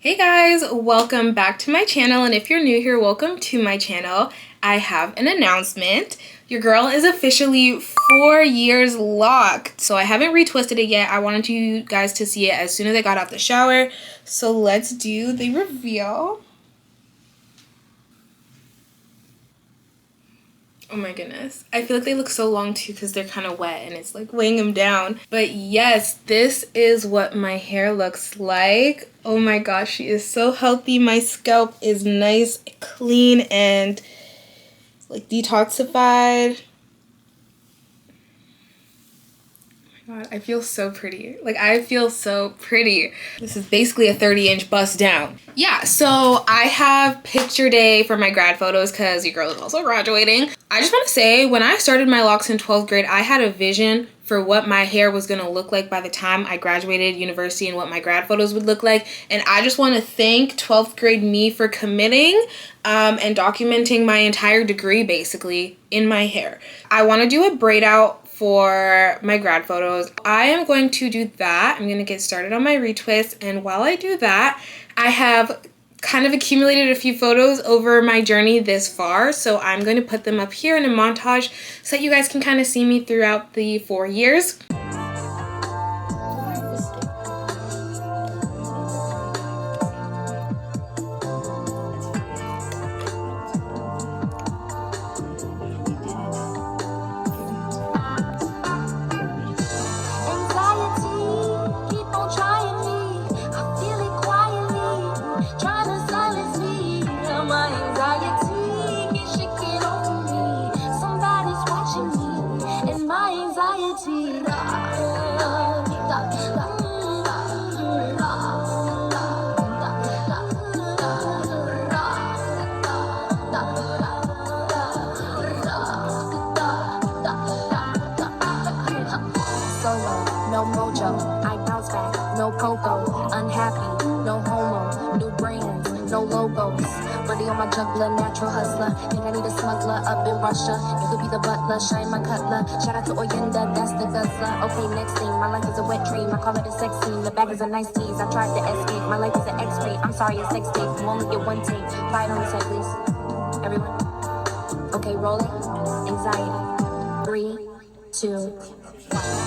Hey guys, welcome back to my channel, and if you're new here, welcome to my channel. I have an announcement. Your girl is officially 4 years locked. So I haven't retwisted it yet. I wanted you guys to see it as soon as I got out the shower. So let's do the reveal. Oh my goodness. I feel like they look so long too because they're kind of wet and it's like weighing them down. But yes, this is what my hair looks like. Oh my gosh, she is so healthy. My scalp is nice, clean, and like detoxified. Oh my god, I feel so pretty. Like, I feel so pretty. This is basically a 30-inch bust down. Yeah, so I have picture day for my grad photos because your girl is also graduating. I just want to say, when I started my locks in 12th grade, I had a vision for what my hair was going to look like by the time I graduated university and what my grad photos would look like. And I just want to thank 12th grade me for committing and documenting my entire degree basically in my hair. I want to do a braid out for my grad photos. I am going to do that. I'm going to get started on my retwist, and while I do that, I have kind of accumulated a few photos over my journey this far, so I'm going to put them up here in a montage so that you guys can kind of see me throughout the 4 years. No mojo, I bounce back, no pogo, unhappy, no homo, new brands, no logos, money on my juggler, natural hustler, think I need a smuggler up in Russia, you could be the butler, shine my cutler, shout out to Oyenda, that's the guzzler, okay next thing, my life is a wet dream, I call it a sex scene, the bag is a nice tease, I tried to escape, my life is an x-ray, I'm sorry it's sex tape, you only get one take, fly it on the set please, everyone, okay roll it, anxiety, 3, 2, 1.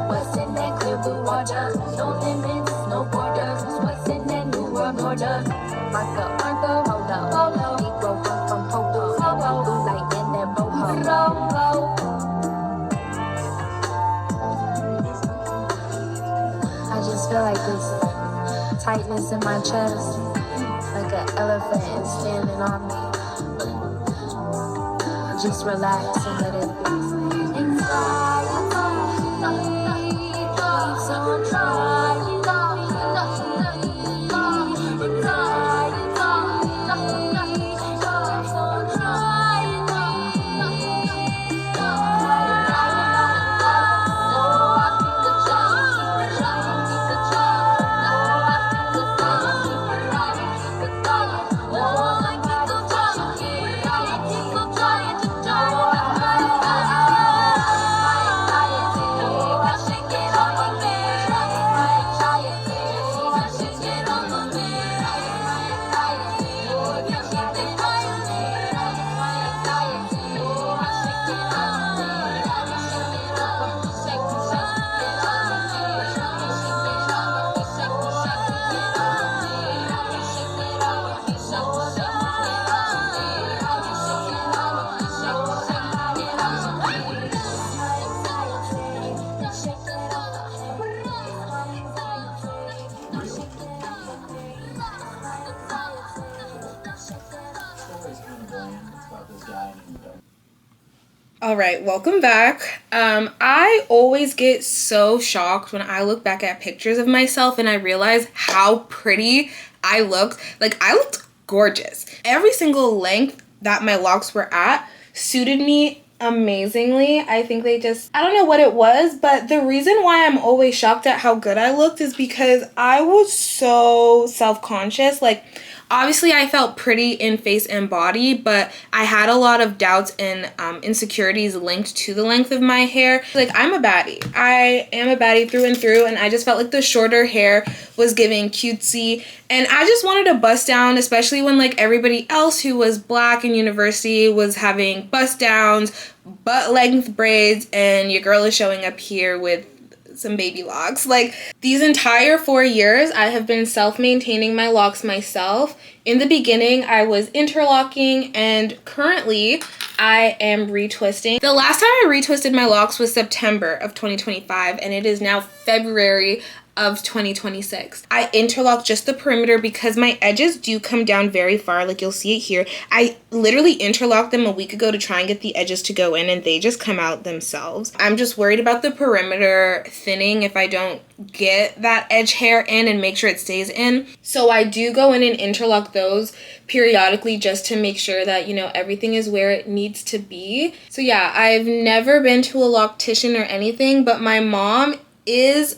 What's in that clear blue water? No limits, no borders. What's in that new world order? Marco, polo, Negro come from Popo, blue light in that boho. I just feel like this tightness in my chest, like an elephant is standing on me. Just relax and let it be. Anxiety. All right, welcome back. I always get so shocked when I look back at pictures of myself and I realize how pretty I looked. Like, I looked gorgeous. Every single length that my locks were at suited me amazingly. I think they just, I don't know what it was, but the reason why I'm always shocked at how good I looked is because I was so self-conscious. Like, obviously I felt pretty in face and body, but I had a lot of doubts and insecurities linked to the length of my hair. Like, I'm a baddie. I am a baddie through and through, and I just felt like the shorter hair was giving cutesy, and I just wanted a bust down, especially when like everybody else who was black in university was having bust downs, butt length braids, and your girl is showing up here with some baby locks. Like, these entire 4 years I have been self-maintaining my locks myself. In the beginning I was interlocking, and currently I am retwisting. The last time I retwisted my locks was September of 2025, and it is now February of 2026. I interlock just the perimeter because my edges do come down very far. Like, you'll see it here. I literally interlocked them a week ago to try and get the edges to go in, and they just come out themselves. I'm just worried about the perimeter thinning if I don't get that edge hair in and make sure it stays in. So I do go in and interlock those periodically just to make sure that, you know, everything is where it needs to be. So yeah, I've never been to a loctician or anything, but my mom is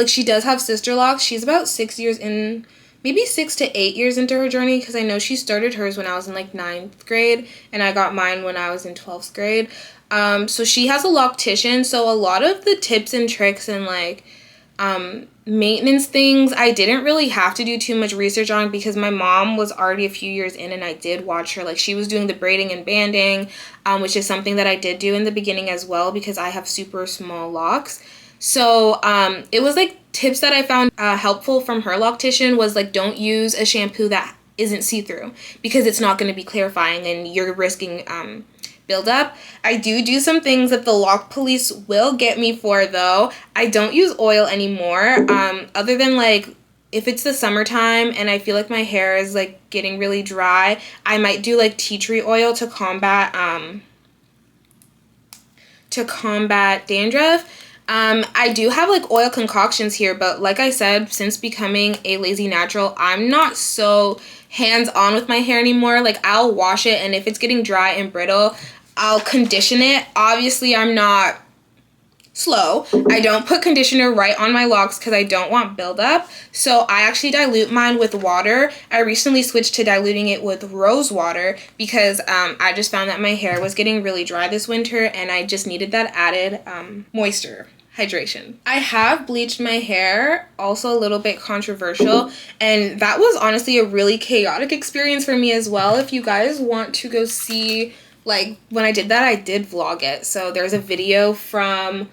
she does have sister locks. She's about 6 years in, maybe 6 to 8 years into her journey, because I know she started hers when I was in like 9th grade and I got mine when I was in 12th grade. So she has a loctician, so a lot of the tips and tricks and like maintenance things I didn't really have to do too much research on, because my mom was already a few years in and I did watch her. Like, she was doing the braiding and banding, which is something that I did do in the beginning as well because I have super small locks. So it was like tips that I found helpful from her loctician was like, don't use a shampoo that isn't see-through because it's not going to be clarifying and you're risking buildup. I do some things that the lock police will get me for though. I don't use oil anymore, other than like if it's the summertime and I feel like my hair is like getting really dry, I might do like tea tree oil to combat dandruff. I do have like oil concoctions here, but like I said, since becoming a lazy natural, I'm not so hands-on with my hair anymore. Like, I'll wash it, and if it's getting dry and brittle, I'll condition it. Obviously, I'm not slow. I don't put conditioner right on my locks because I don't want buildup. So I actually dilute mine with water. I recently switched to diluting it with rose water because I just found that my hair was getting really dry this winter and I just needed that added moisture. Hydration. I have bleached my hair, also a little bit controversial, and that was honestly a really chaotic experience for me as well. If you guys want to go see, like, when I did that, I did vlog it. So there's a video from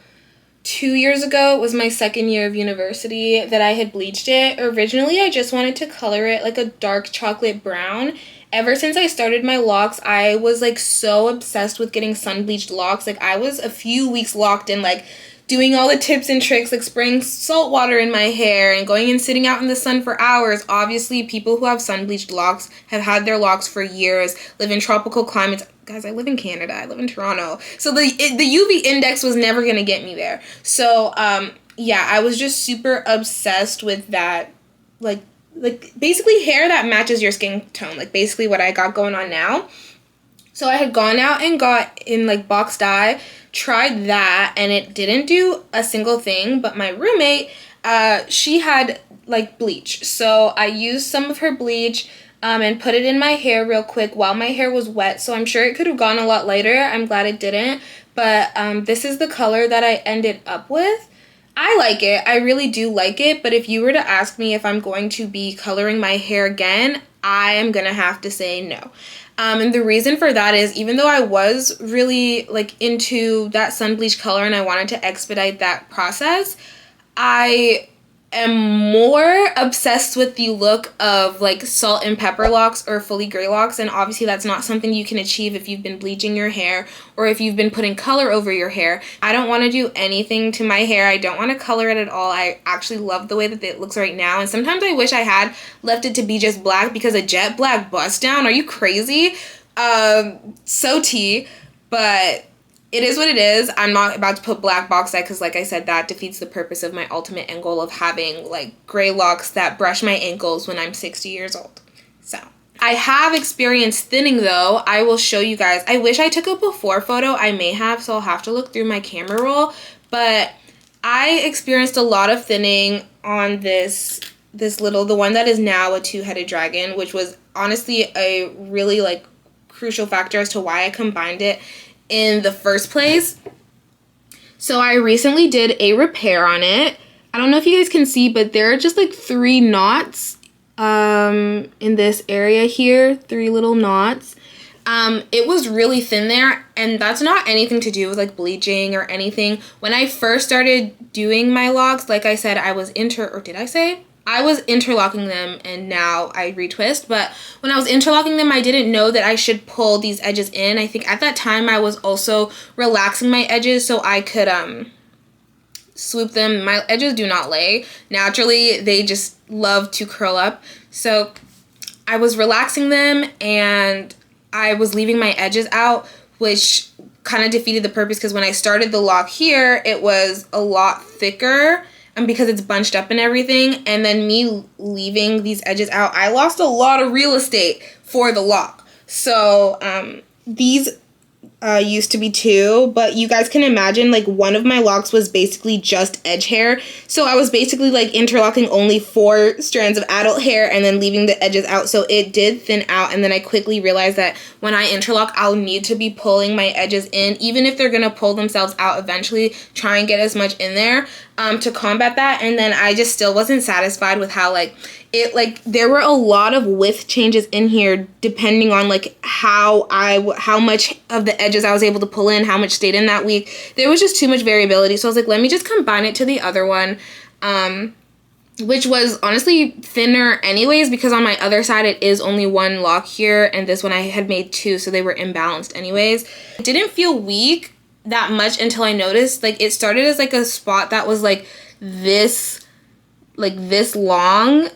2 years ago. It was my second year of university that I had bleached it. Originally, I just wanted to color it like a dark chocolate brown. Ever since I started my locks, I was like so obsessed with getting sun bleached locks. Like, I was a few weeks locked in like doing all the tips and tricks, like spraying salt water in my hair and going and sitting out in the sun for hours. Obviously, people who have sun bleached locks have had their locks for years, live in tropical climates. Guys, I live in Canada. I live in Toronto. So the UV index was never going to get me there. So, yeah, I was just super obsessed with that, like basically hair that matches your skin tone, like basically what I got going on now. So I had gone out and got in like box dye, tried that, and it didn't do a single thing. But my roommate, she had like bleach. So I used some of her bleach and put it in my hair real quick while my hair was wet. So I'm sure it could have gone a lot lighter. I'm glad it didn't. But this is the color that I ended up with. I like it. I really do like it. But if you were to ask me if I'm going to be coloring my hair again, I am going to have to say no. And the reason for that is, even though I was really like into that sun bleach color and I wanted to expedite that process, I am more obsessed with the look of like salt and pepper locks or fully gray locks, and obviously that's not something you can achieve if you've been bleaching your hair or if you've been putting color over your hair. I don't want to do anything to my hair. I don't want to color it at all. I actually love the way that it looks right now, and sometimes I wish I had left it to be just black, because a jet black bust down, are you crazy? So tea, but it is what it is. I'm not about to put black box dye because, like I said, that defeats the purpose of my ultimate end goal of having like gray locks that brush my ankles when I'm 60 years old. So I have experienced thinning though. I will show you guys. I wish I took a before photo. I may have, so I'll have to look through my camera roll. But I experienced a lot of thinning on this little, the one that is now a two-headed dragon, which was honestly a really like crucial factor as to why I combined it in the first place. So I recently did a repair on it. I don't know if you guys can see, but there are just like 3 knots in this area here, 3 little knots. It was really thin there, and that's not anything to do with like bleaching or anything. When I first started doing my locks, like I said, I was I was interlocking them, and now I retwist. But when I was interlocking them, I didn't know that I should pull these edges in. I think at that time I was also relaxing my edges so I could swoop them. My edges do not lay naturally. They just love to curl up. So I was relaxing them and I was leaving my edges out, which kind of defeated the purpose because when I started the lock here, it was a lot thicker. And because it's bunched up and everything, and then me leaving these edges out, I lost a lot of real estate for the lock. So these used to be 2, but you guys can imagine like one of my locks was basically just edge hair. So I was basically like interlocking only 4 strands of adult hair and then leaving the edges out. So it did thin out, and then I quickly realized that when I interlock, I'll need to be pulling my edges in, even if they're gonna pull themselves out eventually, try and get as much in there to combat that. And then I just still wasn't satisfied with how there were a lot of width changes in here depending on like how much of the edges I was able to pull in, how much stayed in that week. There was just too much variability. So I was like, let me just combine it to the other one, which was honestly thinner anyways, because on my other side it is only 1 lock here, and this one I had made 2, so they were imbalanced anyways. It didn't feel weak that much until I noticed like it started as like a spot that was like this long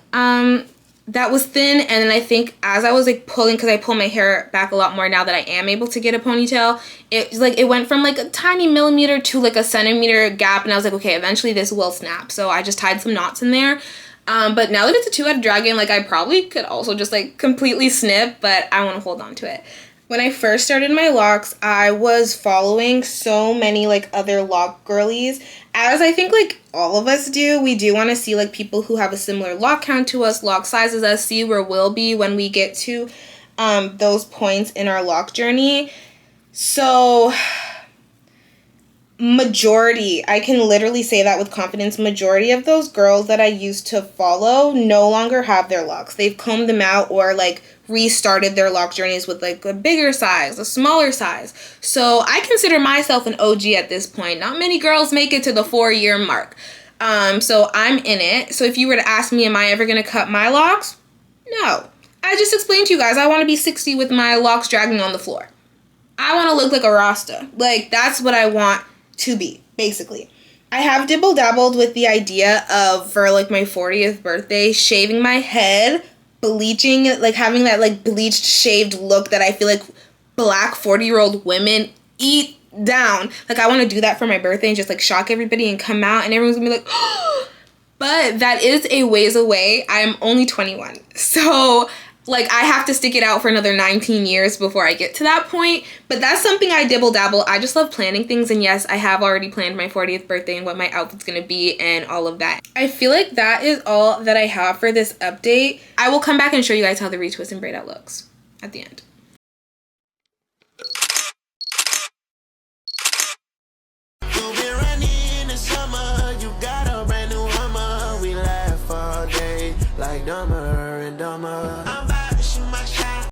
that was thin, and then I think as I was like pulling, because I pull my hair back a lot more now that I am able to get a ponytail, it went from like a tiny millimeter to like a centimeter gap, and I was like, okay, eventually this will snap. So I just tied some knots in there. But now that it's a two-headed dragon, like I probably could also just like completely snip, but I want to hold on to it. When I first started my locks, I was following so many like other lock girlies, as I think like all of us do. We do want to see like people who have a similar lock count to us, lock size as us, see where we'll be when we get to those points in our lock journey. So majority, I can literally say that with confidence, majority of those girls that I used to follow no longer have their locks. They've combed them out or like restarted their lock journeys with like a bigger size, a smaller size. So I consider myself an OG at this point. Not many girls make it to the 4-year mark. So I'm in it. So if you were to ask me, am I ever going to cut my locks? No. I just explained to you guys, I want to be 60 with my locks dragging on the floor. I want to look like a Rasta. Like, that's what I want to be, basically. I have dibble-dabbled with the idea of, for like my 40th birthday, shaving my head, bleaching, like having that like bleached shaved look that I feel like black 40-year-old women eat down. Like I want to do that for my birthday and just like shock everybody and come out and everyone's gonna be like, oh! But that is a ways away. I'm only 21. So like I have to stick it out for another 19 years before I get to that point. But that's something I dibble dabble. I just love planning things, and yes, I have already planned my 40th birthday and what my outfit's gonna be and all of that. I feel like that is all that I have for this update. I will come back and show you guys how the retwist and braid out looks at the end. Dumber and dumber.